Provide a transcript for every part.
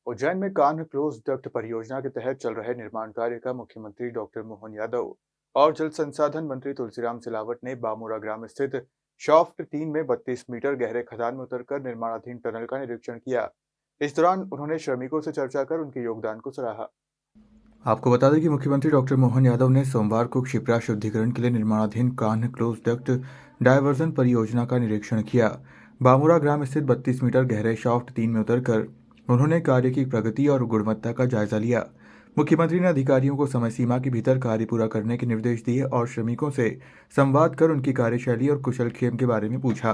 उज्जैन में Kanh close duct परियोजना के तहत चल रहे निर्माण कार्य का मुख्यमंत्री डॉक्टर मोहन यादव और जल संसाधन मंत्री तुलसीराम सिलावट ने बामूरा ग्राम स्थित शॉफ्ट 3 में 32 मीटर गहरे खदान में उतरकर निर्माणाधीन टनल का निरीक्षण किया। इस दौरान उन्होंने श्रमिकों से चर्चा कर उनके योगदान को सराहा। आपको बता दें कि मुख्यमंत्री डॉक्टर मोहन यादव ने सोमवार को क्षिप्रा शुद्धिकरण के लिए निर्माणाधीन कान्ह क्लोज डक्ट डायवर्जन परियोजना का निरीक्षण किया। बामूरा ग्राम स्थित 32 मीटर गहरे शाफ्ट 3 में उतरकर उन्होंने कार्य की प्रगति और गुणवत्ता का जायजा लिया। मुख्यमंत्री ने अधिकारियों को समय सीमा के भीतर कार्य पूरा करने के निर्देश दिए और श्रमिकों से संवाद कर उनकी कार्यशैली और कुशलक्षेम के बारे में पूछा।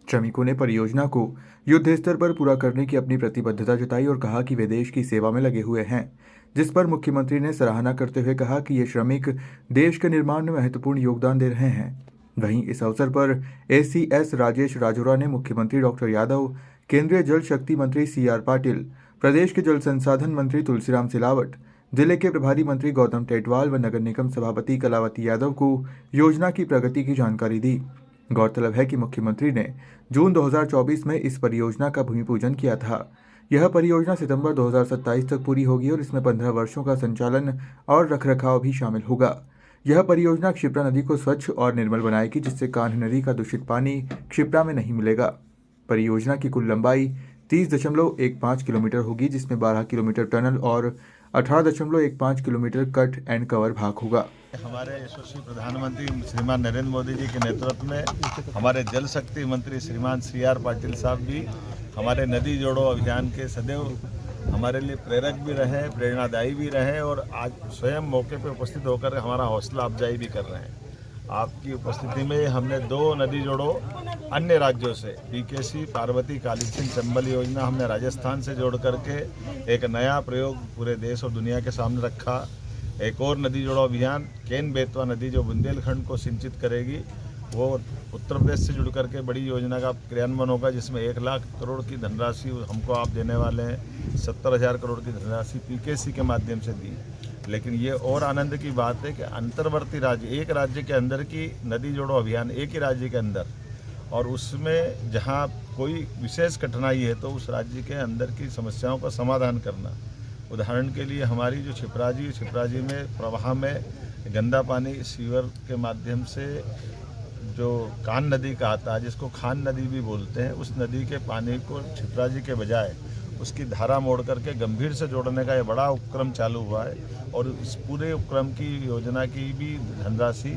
श्रमिकों ने परियोजना को युद्ध स्तर पर पूरा करने की अपनी प्रतिबद्धता जताई और कहा कि वे देश की सेवा में लगे हुए हैं, जिस पर मुख्यमंत्री ने सराहना करते हुए कहा कि ये श्रमिक देश के निर्माण में महत्वपूर्ण योगदान दे रहे हैं। वहीं इस अवसर पर एसीएस राजेश राजोरा ने मुख्यमंत्री डॉक्टर यादव, केंद्रीय जल शक्ति मंत्री सीआर पाटिल, प्रदेश के जल संसाधन मंत्री तुलसीराम सिलावट, जिले के प्रभारी मंत्री गौतम टेटवाल व नगर निगम सभापति कलावती यादव को योजना की प्रगति की जानकारी दी। गौरतलब है कि मुख्यमंत्री ने जून 2024 में इस परियोजना का भूमि पूजन किया था। यह परियोजना सितंबर 2027 तक पूरी होगी और इसमें 15 वर्षों का संचालन और रखरखाव भी शामिल होगा। यह परियोजना क्षिप्रा नदी को स्वच्छ और निर्मल बनाएगी, जिससे कान्ह नदी का दूषित पानी क्षिप्रा में नहीं मिलेगा। परियोजना की कुल लंबाई 30.15 किलोमीटर होगी, जिसमें 12 किलोमीटर टनल और 18.15 किलोमीटर कट एंड कवर भाग होगा। हमारे यशस्वी प्रधानमंत्री श्रीमान नरेंद्र मोदी जी के नेतृत्व में हमारे जल शक्ति मंत्री श्रीमान सीआर पाटिल साहब भी हमारे नदी जोड़ो अभियान के सदैव हमारे लिए प्रेरक भी रहे, प्रेरणादायी भी रहे और आज स्वयं मौके पर उपस्थित होकर हमारा हौसला अफजाई भी कर रहे हैं। आपकी उपस्थिति में हमने 2 नदी जोड़ो अन्य राज्यों से पीकेसी पार्वती काली सिंह चंबल योजना हमने राजस्थान से जोड़ करके एक नया प्रयोग पूरे देश और दुनिया के सामने रखा। एक और नदी जोड़ो अभियान केन बेतवा नदी जो बुंदेलखंड को सिंचित करेगी, वो उत्तर प्रदेश से जुड़ करके बड़ी योजना का क्रियान्वयन होगा, जिसमें 1 लाख करोड़ की धनराशि हमको आप देने वाले हैं। 70,000 करोड़ की धनराशि पीकेसी के माध्यम से दी। लेकिन ये और आनंद की बात है कि अंतर्वर्ती राज्य, एक राज्य के अंदर की नदी जोड़ो अभियान एक ही राज्य के अंदर, और उसमें जहाँ कोई विशेष कठिनाई है तो उस राज्य के अंदर की समस्याओं का समाधान करना। उदाहरण के लिए हमारी जो छिपराजी में प्रवाह में गंदा पानी सीवर के माध्यम से जो कान नदी का आता है, जिसको खान नदी भी बोलते हैं, उस नदी के पानी को छिपराजी के बजाय उसकी धारा मोड़ करके गंभीर से जोड़ने का ये बड़ा उपक्रम चालू हुआ है। और इस पूरे उपक्रम की योजना की भी धनराशि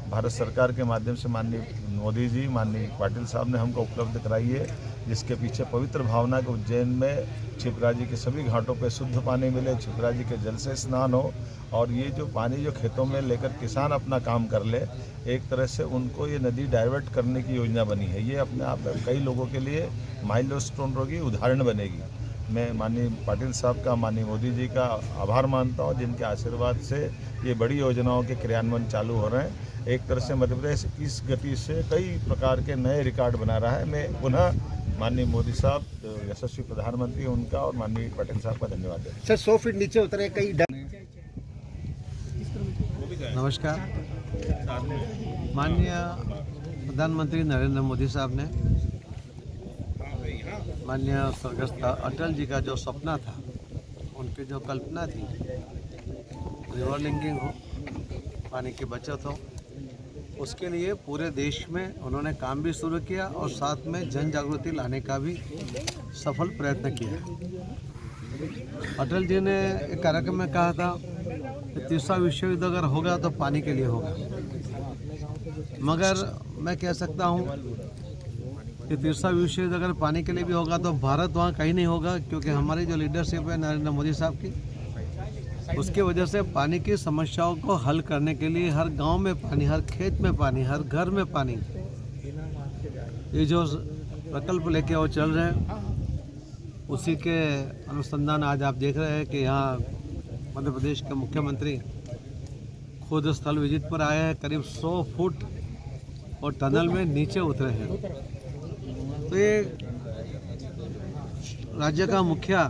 भारत सरकार के माध्यम से माननीय मोदी जी, माननीय पाटिल साहब ने हमको उपलब्ध कराई है, जिसके पीछे पवित्र भावना के उज्जैन में छिपराजी के सभी घाटों पे शुद्ध पानी मिले, छिपराजी के जल से स्नान हो और ये जो पानी जो खेतों में लेकर किसान अपना काम कर ले, एक तरह से उनको ये नदी डाइवर्ट करने की योजना बनी है। ये अपने आप में कई लोगों के लिए माइलस्टोन होगी, उदाहरण बनेगी। मैं माननीय पाटिल साहब का, माननीय मोदी जी का आभार मानता हूँ, जिनके आशीर्वाद से ये बड़ी योजनाओं के क्रियान्वयन चालू हो रहे हैं। एक तरह से मध्य प्रदेश इस गति से कई प्रकार के नए रिकॉर्ड बना रहा है। मैं पुनः माननीय मोदी साहब, यशस्वी प्रधानमंत्री उनका और माननीय पटेल साहब का धन्यवाद देता हूं। सर 100 फीट नीचे उतरे कई नमस्कार। माननीय प्रधानमंत्री नरेंद्र मोदी साहब ने माननीय स्वर्गस्थ अटल जी का जो सपना था, उनकी जो कल्पना थी, रिवर लिंकिंग हो, पानी की बचत हो, उसके लिए पूरे देश में उन्होंने काम भी शुरू किया और साथ में जन जागृति लाने का भी सफल प्रयत्न किया। अटल जी ने एक कार्यक्रम में कहा था कि तीसरा विश्व युद्ध अगर होगा तो पानी के लिए होगा, मगर मैं कह सकता हूँ कि तीसरा विश्व युद्ध अगर पानी के लिए भी होगा तो भारत वहाँ कहीं नहीं होगा, क्योंकि हमारी जो लीडरशिप है नरेंद्र मोदी साहब की, उसके वजह से पानी की समस्याओं को हल करने के लिए हर गांव में पानी, हर खेत में पानी, हर घर में पानी, ये जो प्रकल्प लेके वो चल रहे हैं, उसी के अनुसंधान आज आप देख रहे हैं कि यहाँ मध्य प्रदेश के मुख्यमंत्री खुद स्थल विजिट पर आए हैं। करीब 100 फुट और टनल में नीचे उतरे हैं। तो ये राज्य का मुखिया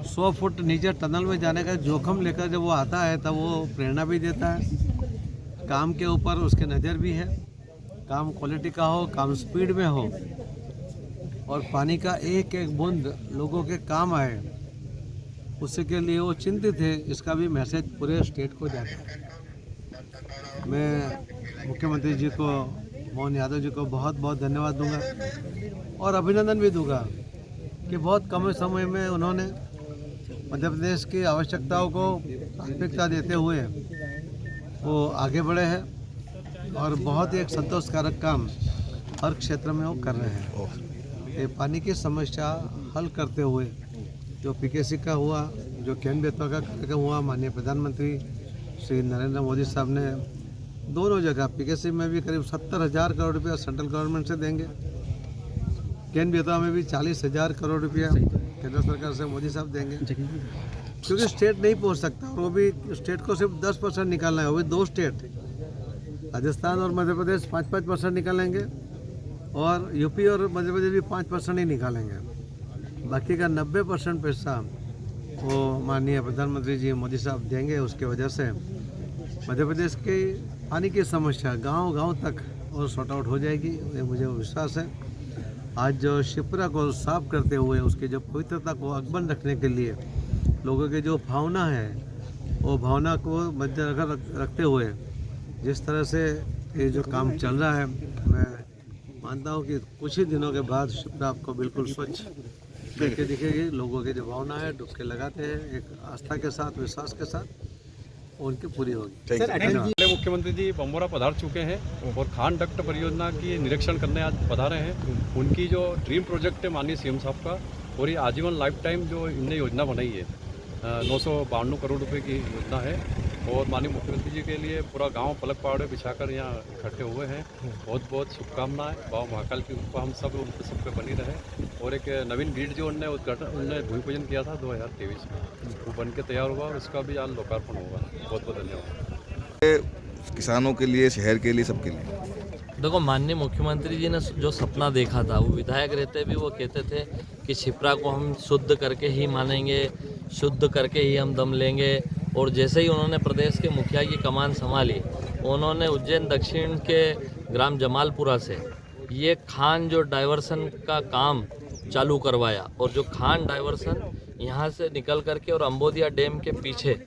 100 फुट नीचे टनल में जाने का जोखम लेकर जब वो आता है तब वो प्रेरणा भी देता है। काम के ऊपर उसके नज़र भी है, काम क्वालिटी का हो, काम स्पीड में हो और पानी का एक एक बूंद लोगों के काम आए, उसी के लिए वो चिंतित है। इसका भी मैसेज पूरे स्टेट को जाता है। मैं मुख्यमंत्री जी को, मोहन यादव जी को बहुत बहुत धन्यवाद दूंगा और अभिनंदन भी दूंगा कि बहुत कम समय में उन्होंने मध्य प्रदेश की आवश्यकताओं को प्राथमिकता देते हुए वो आगे बढ़े हैं और बहुत ही एक संतोषकारक काम हर क्षेत्र में वो कर रहे हैं। ये पानी की समस्या हल करते हुए जो पीकेसी का हुआ, जो केन बेतवा का कार्यक्रम हुआ, माननीय प्रधानमंत्री श्री नरेंद्र मोदी साहब ने दोनों जगह पीकेसी में भी करीब 70,000 करोड़ रुपया सेंट्रल गवर्नमेंट से देंगे, केन बेतवा में भी 40,000 करोड़ रुपया केंद्र सरकार से मोदी साहब देंगे, क्योंकि स्टेट नहीं पहुंच सकता और वो भी स्टेट को सिर्फ 10% निकालना है। वो भी 2 स्टेट राजस्थान और मध्य प्रदेश 5-5% निकालेंगे और यूपी और मध्य प्रदेश भी 5% ही निकालेंगे। बाकी का 90% पैसा वो माननीय प्रधानमंत्री जी मोदी साहब देंगे। उसके वजह से मध्य प्रदेश की पानी की समस्या गांव-गांव तक और सॉर्ट आउट हो जाएगी, ये मुझे विश्वास है। आज जो शिप्रा को साफ करते हुए उसकी जो पवित्रता को अकबंद रखने के लिए लोगों की जो भावना है, वो भावना को मध्य रखते हुए जिस तरह से ये जो काम चल रहा है, मैं मानता हूँ कि कुछ ही दिनों के बाद शिप्रा आपको बिल्कुल स्वच्छ करके दिखेगी। लोगों की जो भावना है, डुबके लगाते हैं एक आस्था के साथ, विश्वास के साथ, उनकी पूरी होगी। पहले मुख्यमंत्री जी बमोरा पधार चुके हैं और खान डक्ट परियोजना की निरीक्षण करने आज पधारे हैं। उनकी जो ड्रीम प्रोजेक्ट है माननीय सीएम साहब का, और ये आजीवन लाइफ टाइम जो इनने योजना बनाई है 952 करोड़ रुपए की योजना है, और माननीय मुख्यमंत्री जी के लिए पूरा गांव पलक पहाड़े बिछाकर यहाँ इकट्ठे हुए हैं। बहुत बहुत शुभकामनाएं। बाबा महाकाल की कृपा हम सब उन सब पे बनी रहे। और एक नवीन ग्रिड जो उनने भूमि पूजन किया था 2023 में, वो बन के तैयार हुआ और उसका भी आज लोकार्पण होगा। बहुत बहुत धन्यवाद। किसानों के लिए, शहर के लिए, सबके लिए। देखो, माननीय मुख्यमंत्री जी ने जो सपना देखा था, वो विधायक रहते भी वो कहते थे कि शिप्रा को हम शुद्ध करके ही मानेंगे, शुद्ध करके ही हम दम लेंगे। और जैसे ही उन्होंने प्रदेश के मुखिया की कमान संभाली, उन्होंने उज्जैन दक्षिण के ग्राम जमालपुरा से ये खान जो डाइवर्सन का काम चालू करवाया, और जो खान डाइवर्सन यहाँ से निकल करके और अम्बोदिया डैम के पीछे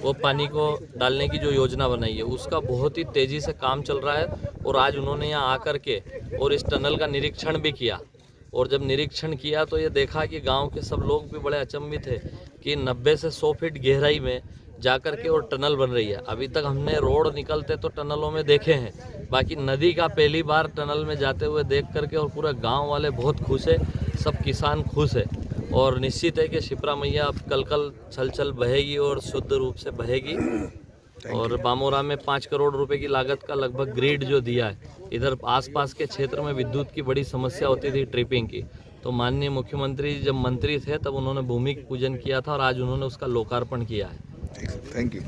वो पानी को डालने की जो योजना बनाई है, उसका बहुत ही तेज़ी से काम चल रहा है। और आज उन्होंने यहाँ आकर के और इस टनल का निरीक्षण भी किया, और जब निरीक्षण किया तो ये देखा कि गांव के सब लोग भी बड़े अचंभित थे कि 90 से 100 फीट गहराई में जाकर के और टनल बन रही है। अभी तक हमने रोड निकलते तो टनलों में देखे हैं, बाकी नदी का पहली बार टनल में जाते हुए देख करके, और पूरा गांव वाले बहुत खुश है, सब किसान खुश है। और निश्चित है कि शिप्रा मैया अब कल छल बहेगी और शुद्ध रूप से बहेगी। और बामोरा में 5 करोड़ रुपए की लागत का लगभग ग्रिड जो दिया है, इधर आसपास के क्षेत्र में विद्युत की बड़ी समस्या होती थी ट्रिपिंग की, तो माननीय मुख्यमंत्री जब मंत्री थे तब उन्होंने भूमि पूजन किया था और आज उन्होंने उसका लोकार्पण किया है। Thank you.